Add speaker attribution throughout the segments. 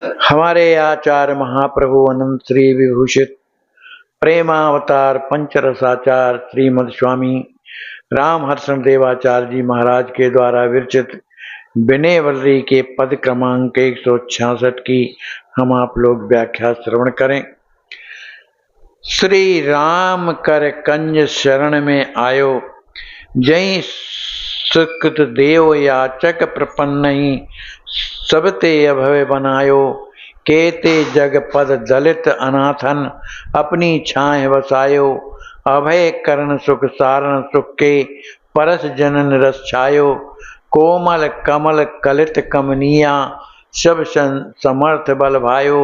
Speaker 1: हमारे आचार्य महाप्रभु अनंत श्री विभूषित प्रेमावतार पंचरसाचार श्रीमद स्वामी रामहर्षण देवाचार्य जी महाराज के द्वारा विरचित विनय वल्ली के पद क्रमांक 166 की हम आप लोग व्याख्या श्रवण करें। श्री राम कर कंज शरण में आयो, जय सुकृत देव याचक प्रपन्न ही सबते अभय बनायो। केते जग पद दलित अनाथन अपनी छाए बसायो। अभय करण सुख सारण सुख के परस जनन रस छायो। कोमल कमल कलित कमनिया सब समर्थ बल भायो।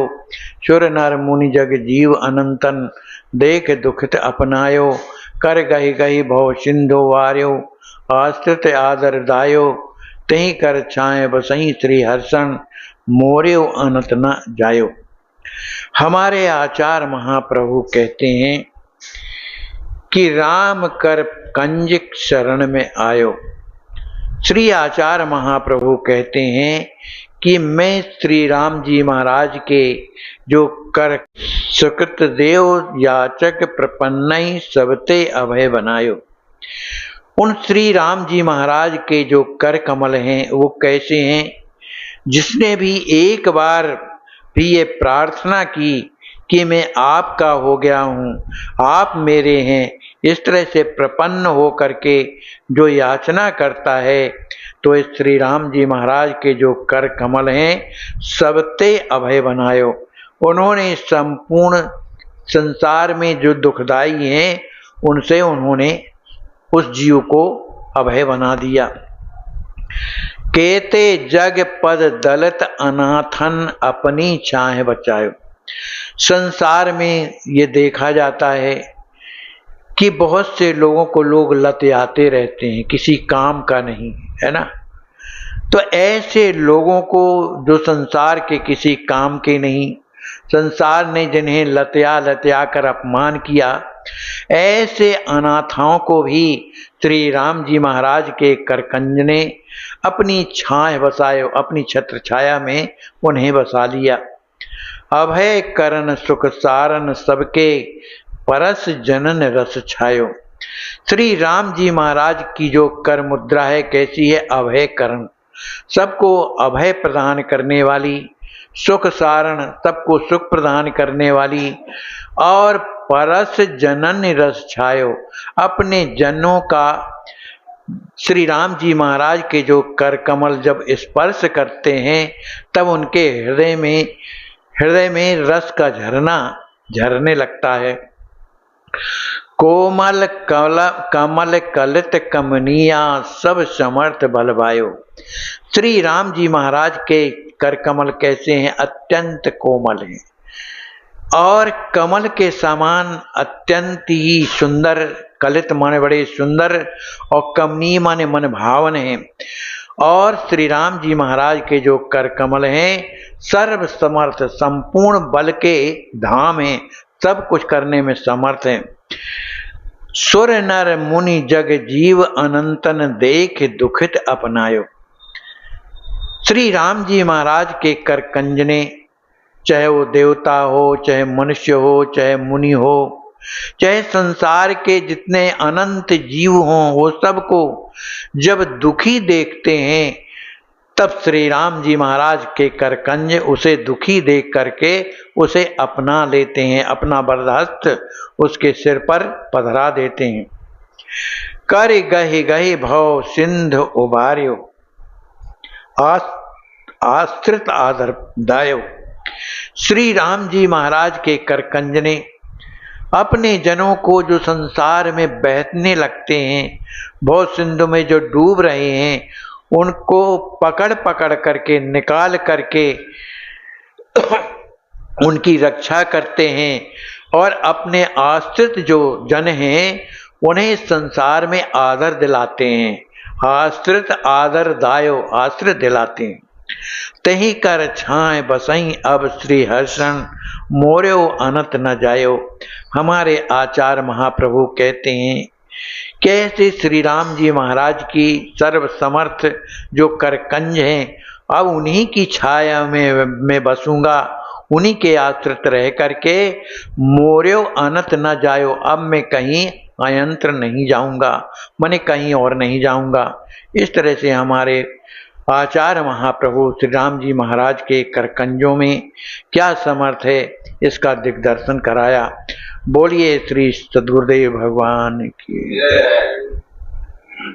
Speaker 1: सुर नर मुनि जग जीव अनंतन देख दुखित अपनायो। कर गही गही भव सिंधु वार्यो, आश्रित आदर दायो। तही कर छाए बसई श्री हर्षण, मोर्यो अनंत न जायो। हमारे आचार्य महाप्रभु कहते हैं कि राम कर कंज शरण में आयो। श्री आचार्य महाप्रभु कहते हैं कि मैं श्री राम जी महाराज के जो कर सुकृत देव याचक प्रपन्न सबते अभय बनायो। उन श्री राम जी महाराज के जो कर कमल हैं वो कैसे हैं? जिसने भी एक बार भी ये प्रार्थना की कि मैं आपका हो गया हूँ, आप मेरे हैं, इस तरह से प्रपन्न हो करके जो याचना करता है, तो इस श्री राम जी महाराज के जो कर कमल हैं सबते अभय बनायो। उन्होंने संपूर्ण संसार में जो दुखदाई हैं उनसे उन्होंने उस जीव को अभय बना दिया। केते जग पद दलित अनाथन अपनी छाए बचायो। संसार में ये देखा जाता है कि बहुत से लोगों को लोग लत्याते रहते हैं, किसी काम का नहीं है ना। तो ऐसे लोगों को जो संसार के किसी काम के नहीं, संसार ने जिन्हें लत्या कर अपमान किया, ऐसे अनाथों को भी श्री राम जी महाराज के करकंज ने अपनी छाए बसायो, अपनी छत्र छाया में उन्हें बसा लिया। अभय करण सुख सारण सबके परस जनन रस छायो। श्री राम जी महाराज की जो कर मुद्रा है कैसी है? अभय करण, सबको अभय प्रदान करने वाली, सुख सारण, सबको सुख प्रदान करने वाली, और परस जनन रस छायो, अपने जनों का श्री राम जी महाराज के जो कर कमल जब स्पर्श करते हैं तब उनके हृदय में रस का झरना झरने लगता है। कोमल कमल कलित कमनिया सब समर्थ बल भायो। श्री राम जी महाराज के कर कमल कैसे हैं? अत्यंत कोमल हैं और कमल के समान अत्यंत ही सुंदर। कलित माने बड़े सुंदर, और कमनीय माने मन भावन हैं। और श्री राम जी महाराज के जो कर कमल हैं सर्व समर्थ, संपूर्ण बल के धाम हैं, सब कुछ करने में समर्थ हैं। सुर नर मुनि जग जीव अनंतन देख दुखित अपनायो। श्री राम जी महाराज के कर कंज ने, चाहे वो देवता हो, चाहे मनुष्य हो, चाहे मुनि हो, चाहे संसार के जितने अनंत जीव हों, वो सबको जब दुखी देखते हैं तब श्री राम जी महाराज के करकंज उसे दुखी देख करके उसे अपना लेते हैं, अपना बरदस्त उसके सिर पर पधरा देते हैं। कर गहे गहे भव सिंधु उबार्यो, आश्रित आदर दायो। श्री राम जी महाराज के करकंज ने अपने जनों को जो संसार में बहने लगते हैं, बहुत सिंधु में जो डूब रहे हैं, उनको पकड़ पकड़ करके निकाल करके उनकी रक्षा करते हैं, और अपने आश्रित जो जन हैं उन्हें संसार में आदर दिलाते हैं। आश्रित आदर दायो, आश्रित दिलाते हैं। तही कर छाए बसई अब श्री हर्षण, मोर्यो अनंत न जायो। हमारे आचार्य महाप्रभु कहते हैं कैसे श्री राम जी महाराज की सर्व समर्थ जो करकंज हैं अब उन्हीं की छाया में मैं बसूंगा, उन्हीं के आश्रित रह करके मोर्यो अनंत न जायो। अब मैं कहीं अयंत्र नहीं जाऊंगा, माने कहीं और नहीं जाऊंगा। इस तरह से हमारे आचार्य महाप्रभु श्री राम जी महाराज के करकंजों में क्या समर्थ है, इसका दिग्दर्शन कराया। बोलिए श्री सद्गुरुदेव भगवान की।